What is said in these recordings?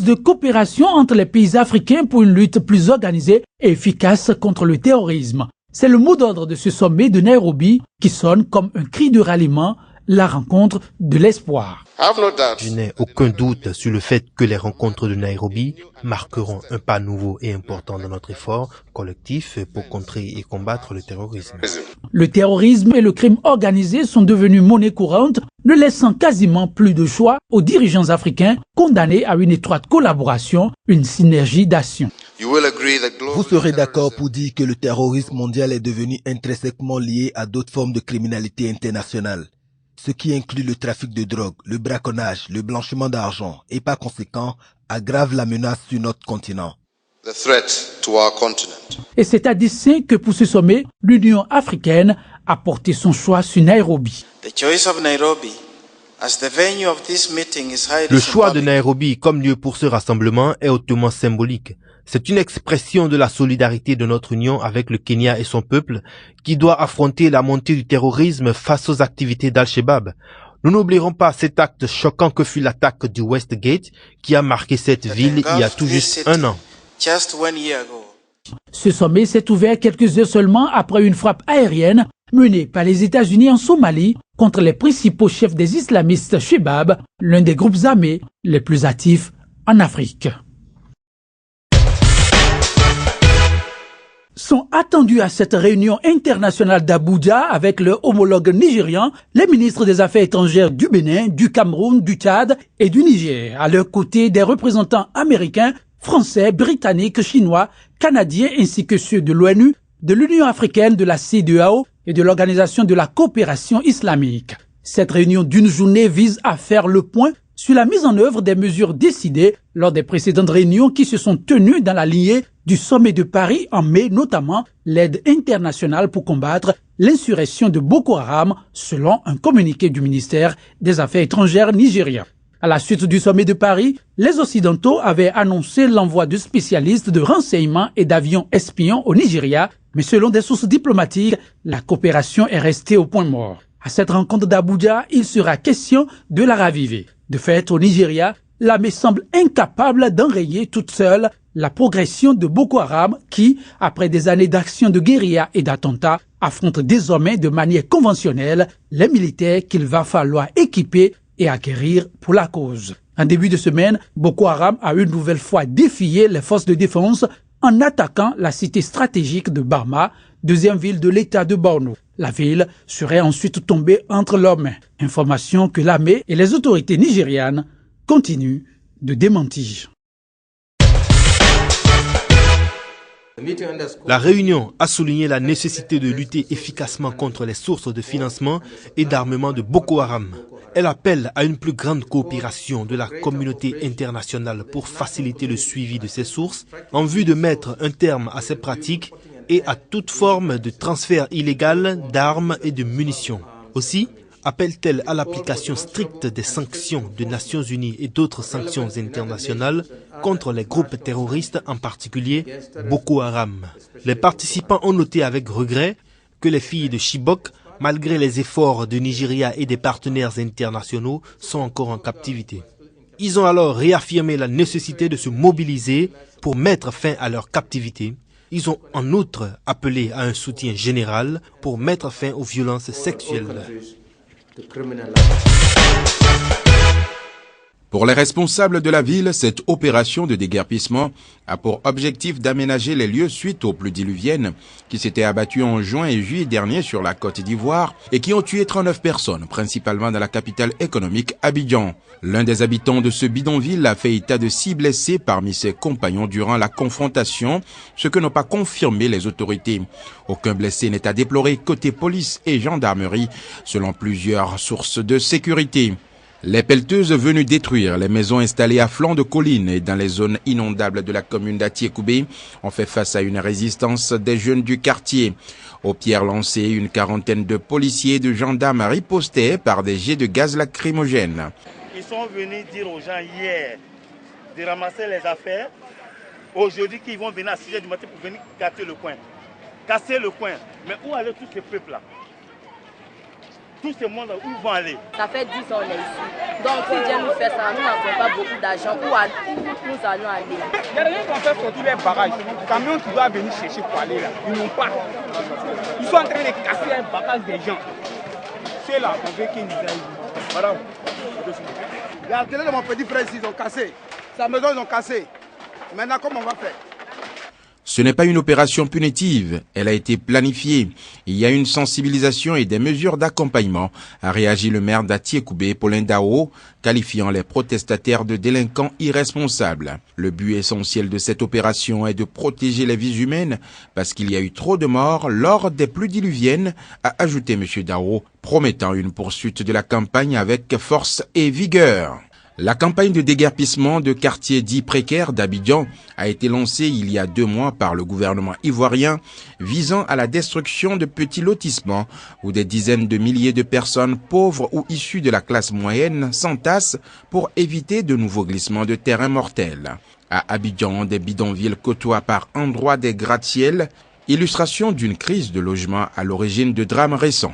de coopération entre les pays africains pour une lutte plus organisée et efficace contre le terrorisme. C'est le mot d'ordre de ce sommet de Nairobi qui sonne comme un cri de ralliement, la rencontre de l'espoir. Je n'ai aucun doute sur le fait que les rencontres de Nairobi marqueront un pas nouveau et important dans notre effort collectif pour contrer et combattre le terrorisme. Le terrorisme et le crime organisé sont devenus monnaie courante, ne laissant quasiment plus de choix aux dirigeants africains condamnés à une étroite collaboration, une synergie d'action. Vous serez d'accord pour dire que le terrorisme mondial est devenu intrinsèquement lié à d'autres formes de criminalité internationale, ce qui inclut le trafic de drogue, le braconnage, le blanchiment d'argent et par conséquent aggrave la menace sur notre continent. Et c'est à dessein que pour ce sommet, l'Union africaine a porté son choix sur Nairobi. Le choix de Nairobi comme lieu pour ce rassemblement est hautement symbolique. C'est une expression de la solidarité de notre union avec le Kenya et son peuple qui doit affronter la montée du terrorisme face aux activités d'Al-Shabaab. Nous n'oublierons pas cet acte choquant que fut l'attaque du Westgate qui a marqué cette ville il y a tout juste un an. Ce sommet s'est ouvert quelques heures seulement après une frappe aérienne menée par les États-Unis en Somalie contre les principaux chefs des islamistes Shabaab, l'un des groupes armés les plus actifs en Afrique. Sont attendus à cette réunion internationale d'Abuja avec leur homologue nigérian, les ministres des Affaires étrangères du Bénin, du Cameroun, du Tchad et du Niger, à leur côté des représentants américains, français, britanniques, chinois, canadiens ainsi que ceux de l'ONU, de l'Union africaine, de la CEDEAO et de l'Organisation de la coopération islamique. Cette réunion d'une journée vise à faire le point sur la mise en œuvre des mesures décidées lors des précédentes réunions qui se sont tenues dans la lignée du sommet de Paris en mai, notamment l'aide internationale pour combattre l'insurrection de Boko Haram, selon un communiqué du ministère des Affaires étrangères nigérien. À la suite du sommet de Paris, les Occidentaux avaient annoncé l'envoi de spécialistes de renseignement et d'avions espions au Nigeria, mais selon des sources diplomatiques, la coopération est restée au point mort. À cette rencontre d'Abuja, il sera question de la raviver. De fait, au Nigeria, l'armée semble incapable d'enrayer toute seule la progression de Boko Haram qui, après des années d'action de guérilla et d'attentats, affronte désormais de manière conventionnelle les militaires qu'il va falloir équiper et acquérir pour la cause. En début de semaine, Boko Haram a une nouvelle fois défié les forces de défense en attaquant la cité stratégique de Barma, deuxième ville de l'état de Borno. La ville serait ensuite tombée entre leurs mains. Information que l'armée et les autorités nigérianes continuent de démentir. La réunion a souligné la nécessité de lutter efficacement contre les sources de financement et d'armement de Boko Haram. Elle appelle à une plus grande coopération de la communauté internationale pour faciliter le suivi de ces sources en vue de mettre un terme à ces pratiques et à toute forme de transfert illégal d'armes et de munitions. Aussi, appelle-t-elle à l'application stricte des sanctions des Nations Unies et d'autres sanctions internationales contre les groupes terroristes, en particulier Boko Haram. Les participants ont noté avec regret que les filles de Chibok, malgré les efforts du Nigeria et des partenaires internationaux, sont encore en captivité. Ils ont alors réaffirmé la nécessité de se mobiliser pour mettre fin à leur captivité. Ils ont en outre appelé à un soutien général pour mettre fin aux violences sexuelles. Pour les responsables de la ville, cette opération de déguerpissement a pour objectif d'aménager les lieux suite aux pluies diluviennes qui s'étaient abattues en juin et juillet dernier sur la Côte d'Ivoire et qui ont tué 39 personnes, principalement dans la capitale économique Abidjan. L'un des habitants de ce bidonville a fait état de 6 blessés parmi ses compagnons durant la confrontation, ce que n'ont pas confirmé les autorités. Aucun blessé n'est à déplorer côté police et gendarmerie, selon plusieurs sources de sécurité. Les pelleteuses venues détruire les maisons installées à flanc de colline et dans les zones inondables de la commune d'Atiékoubé ont fait face à une résistance des jeunes du quartier. Aux pierres lancées, une quarantaine de policiers et de gendarmes ripostaient par des jets de gaz lacrymogène. Ils sont venus dire aux gens hier de ramasser les affaires. Aujourd'hui, qu'ils vont venir à 6h du matin pour venir casser le coin. Casser le coin. Mais où allaient tous ces peuples-là? tout ce monde, où ils vont aller? Ça fait 10 ans on est ici. Donc si Dieu nous fait ça, nous n'avons pas beaucoup d'argent. Où nous allons aller? Il y a des gens qui ont fait sortir les barrages. Les camions qui doivent venir chercher pour aller là, ils n'ont pas. Ils sont en train de casser un barrage des gens. C'est là, on veut qu'ils nous aillent. Madame, la télé de mon petit frère ici, ils ont cassé. Sa maison, ils ont cassé. Maintenant, comment on va faire? Ce n'est pas une opération punitive, elle a été planifiée. Il y a une sensibilisation et des mesures d'accompagnement, a réagi le maire d'Atiékoubé, Paulin Dao, qualifiant les protestataires de délinquants irresponsables. Le but essentiel de cette opération est de protéger les vies humaines parce qu'il y a eu trop de morts lors des pluies diluviennes, a ajouté M. Dao, promettant une poursuite de la campagne avec force et vigueur. La campagne de déguerpissement de quartiers dits précaires d'Abidjan a été lancée il y a 2 mois par le gouvernement ivoirien, visant à la destruction de petits lotissements où des dizaines de milliers de personnes pauvres ou issues de la classe moyenne s'entassent pour éviter de nouveaux glissements de terrain mortels. À Abidjan, des bidonvilles côtoient par endroits des gratte-ciels, illustration d'une crise de logement à l'origine de drames récents.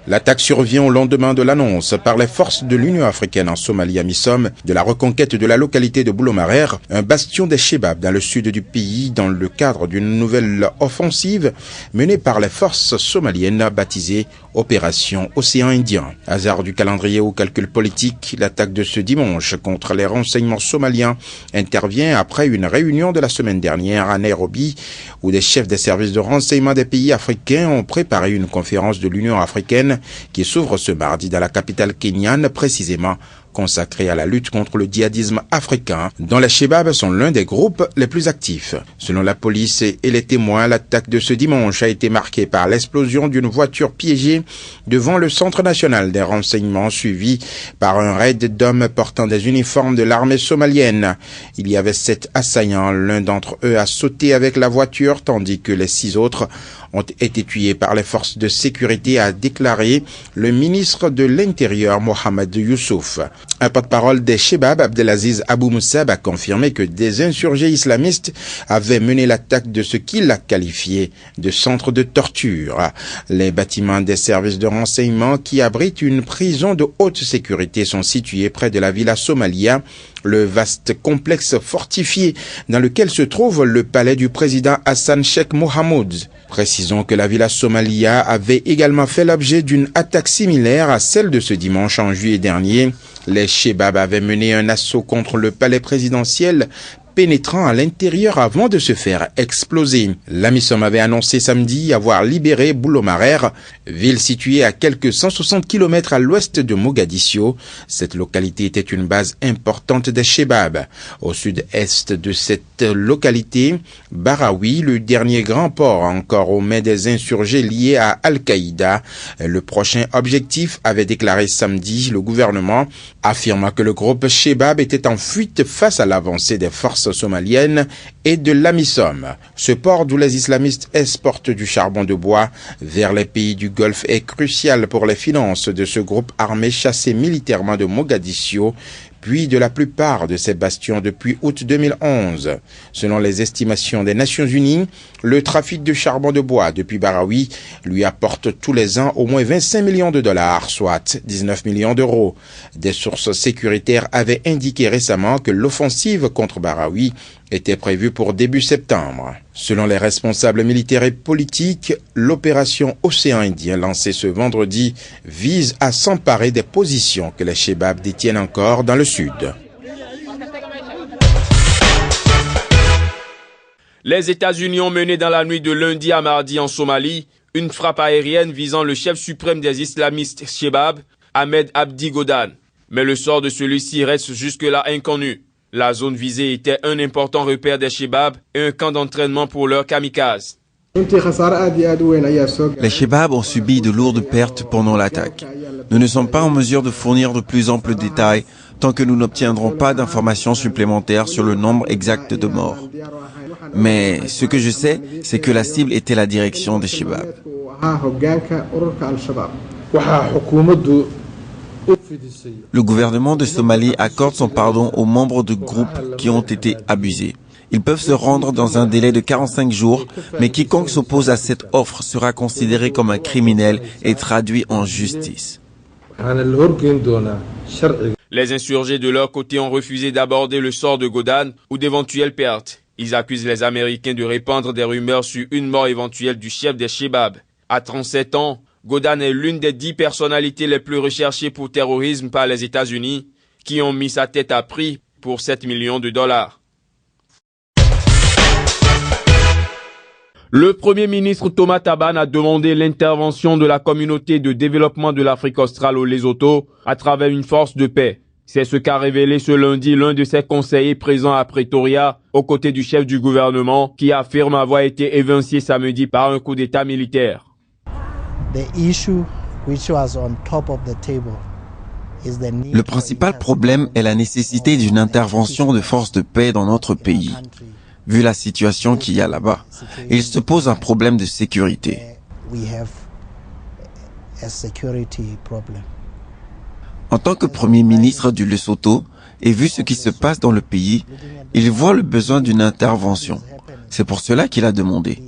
L'attaque survient au lendemain de l'annonce par les forces de l'Union africaine en Somalie à mi-somme de la reconquête de la localité de Boulomarer, un bastion des Chebab dans le sud du pays dans le cadre d'une nouvelle offensive menée par les forces somaliennes baptisée Opération Océan Indien. Hasard du calendrier ou calcul politique, l'attaque de ce dimanche contre les renseignements somaliens intervient après une réunion de la semaine dernière à Nairobi où des chefs des services de renseignement des pays africains ont préparé une conférence de l'Union africaine qui s'ouvre ce mardi dans la capitale kenyane, précisément consacré à la lutte contre le djihadisme africain, dont les Chebab sont l'un des groupes les plus actifs. Selon la police et les témoins, l'attaque de ce dimanche a été marquée par l'explosion d'une voiture piégée devant le Centre national des renseignements, suivi par un raid d'hommes portant des uniformes de l'armée somalienne. Il y avait 7 assaillants, l'un d'entre eux a sauté avec la voiture, tandis que les 6 autres ont été tués par les forces de sécurité, a déclaré le ministre de l'Intérieur Mohamed Youssouf. Un porte-parole des Chebab, Abdelaziz Abou Moussab, a confirmé que des insurgés islamistes avaient mené l'attaque de ce qu'il a qualifié de centre de torture. Les bâtiments des services de renseignement qui abritent une prison de haute sécurité sont situés près de la Villa Somalia, le vaste complexe fortifié dans lequel se trouve le palais du président Hassan Sheikh Mohamud. Précisons que la Villa Somalia avait également fait l'objet d'une attaque similaire à celle de ce dimanche en juillet dernier. Les Chebab avaient mené un assaut contre le palais présidentiel, pénétrant à l'intérieur avant de se faire exploser. L'AMISOM avait annoncé samedi avoir libéré Boulomarer, ville située à quelques 160 km à l'ouest de Mogadiscio. Cette localité était une base importante des Chebab. Au sud-est de cette localité, Baraoui, le dernier grand port encore aux mains des insurgés liés à Al-Qaïda. Le prochain objectif, avait déclaré samedi le gouvernement, affirmant que le groupe Chebab était en fuite face à l'avancée des forces somalienne et de l'AMISOM. Ce port d'où les islamistes exportent du charbon de bois vers les pays du Golfe est crucial pour les finances de ce groupe armé chassé militairement de Mogadiscio, puis de la plupart de ces bastions depuis août 2011. Selon les estimations des Nations Unies, le trafic de charbon de bois depuis Baraoui lui apporte tous les ans au moins 25 millions de dollars, soit 19 millions d'euros. Des sources sécuritaires avaient indiqué récemment que l'offensive contre Baraoui était prévue pour début septembre. Selon les responsables militaires et politiques, l'opération Océan Indien lancée ce vendredi vise à s'emparer des positions que les Chebab détiennent encore dans le sud. Les États-Unis ont mené dans la nuit de lundi à mardi en Somalie une frappe aérienne visant le chef suprême des islamistes Chebab, Ahmed Abdi Godan. Mais le sort de celui-ci reste jusque-là inconnu. La zone visée était un important repère des Chebab et un camp d'entraînement pour leurs kamikazes. Les Chebab ont subi de lourdes pertes pendant l'attaque. Nous ne sommes pas en mesure de fournir de plus amples détails tant que nous n'obtiendrons pas d'informations supplémentaires sur le nombre exact de morts. Mais ce que je sais, c'est que la cible était la direction des Chebab. Le gouvernement de Somalie accorde son pardon aux membres de groupes qui ont été abusés. Ils peuvent se rendre dans un délai de 45 jours, mais quiconque s'oppose à cette offre sera considéré comme un criminel et traduit en justice. Les insurgés de leur côté ont refusé d'aborder le sort de Godane ou d'éventuelles pertes. Ils accusent les Américains de répandre des rumeurs sur une mort éventuelle du chef des Chebab. À 37 ans, Godane est l'une des 10 personnalités les plus recherchées pour terrorisme par les États-Unis, qui ont mis sa tête à prix pour 7 millions de dollars. Le Premier ministre Thomas Taban a demandé l'intervention de la communauté de développement de l'Afrique australe au Lesotho à travers une force de paix. C'est ce qu'a révélé ce lundi l'un de ses conseillers présents à Pretoria, aux côtés du chef du gouvernement, qui affirme avoir été évincé samedi par un coup d'État militaire. Le principal problème est la nécessité d'une intervention de forces de paix dans notre pays. Vu la situation qu'il y a là-bas, il se pose un problème de sécurité. En tant que Premier ministre du Lesotho, et vu ce qui se passe dans le pays, il voit le besoin d'une intervention. C'est pour cela qu'il a demandé.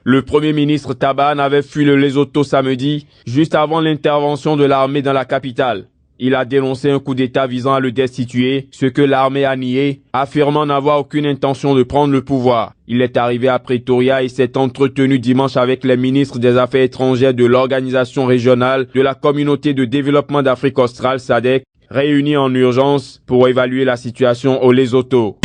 Le Premier ministre Taban avait fui le Lesotho samedi, juste avant l'intervention de l'armée dans la capitale. Il a dénoncé un coup d'État visant à le destituer, ce que l'armée a nié, affirmant n'avoir aucune intention de prendre le pouvoir. Il est arrivé à Pretoria et s'est entretenu dimanche avec les ministres des Affaires étrangères de l'Organisation régionale de la Communauté de développement d'Afrique australe, SADC, réunis en urgence pour évaluer la situation au Lesotho.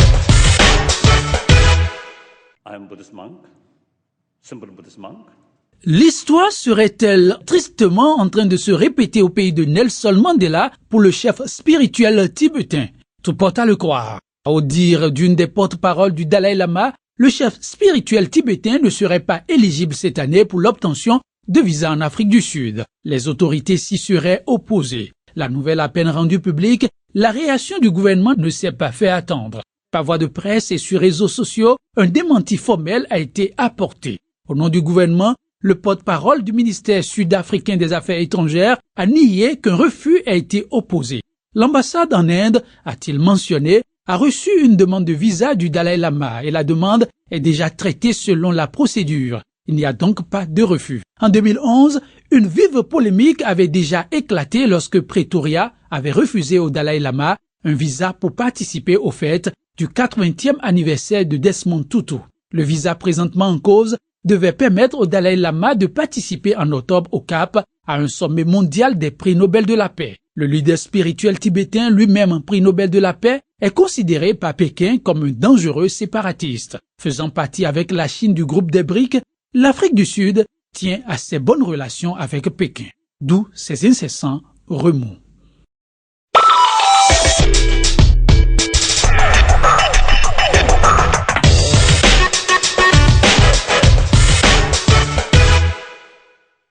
L'histoire serait-elle tristement en train de se répéter au pays de Nelson Mandela pour le chef spirituel tibétain? Tout porte à le croire. Au dire d'une des porte-paroles du Dalai Lama, le chef spirituel tibétain ne serait pas éligible cette année pour l'obtention de visa en Afrique du Sud. Les autorités s'y seraient opposées. La nouvelle à peine rendue publique, la réaction du gouvernement ne s'est pas fait attendre. Par voie de presse et sur réseaux sociaux, un démenti formel a été apporté. Au nom du gouvernement, le porte-parole du ministère sud-africain des Affaires étrangères a nié qu'un refus a été opposé. L'ambassade en Inde, a-t-il mentionné, a reçu une demande de visa du Dalai Lama et la demande est déjà traitée selon la procédure. Il n'y a donc pas de refus. En 2011, une vive polémique avait déjà éclaté lorsque Pretoria avait refusé au Dalai Lama un visa pour participer aux fêtes du 80e anniversaire de Desmond Tutu. Le visa présentement en cause devait permettre au Dalai Lama de participer en octobre au Cap à un sommet mondial des prix Nobel de la paix. Le leader spirituel tibétain, lui-même prix Nobel de la paix, est considéré par Pékin comme un dangereux séparatiste. Faisant partie avec la Chine du groupe des BRICS, l'Afrique du Sud tient à ses bonnes relations avec Pékin, d'où ses incessants remous.